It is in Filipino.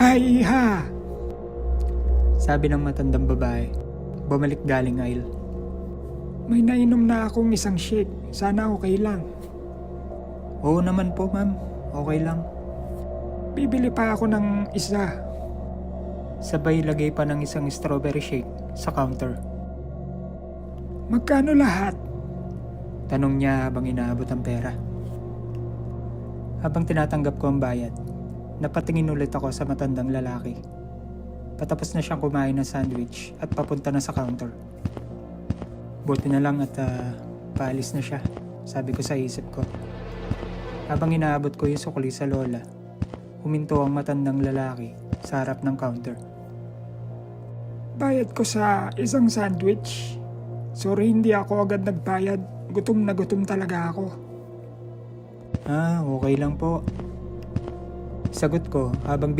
Hay ha! Sabi ng matandang babae, bumalik galing aisle. May nainom na akong isang shake. Sana okay lang. Oo naman po ma'am, okay lang. Bibili pa ako ng isa. Sabay lagay pa ng isang strawberry shake sa counter. Magkano lahat? Tanong niya habang inaabot ang pera. Habang tinatanggap ko ang bayad, napatingin ulit ako sa matandang lalaki. Patapos na siyang kumain ng sandwich at papunta na sa counter. Buti na lang at paalis na siya, sabi ko sa isip ko. Habang inaabot ko yung sukli sa lola, huminto ang matandang lalaki sa harap ng counter. Bayad ko sa isang sandwich. Sorry, hindi ako agad nagbayad. Gutom na gutom talaga ako. Okay lang po. Sagot ko habang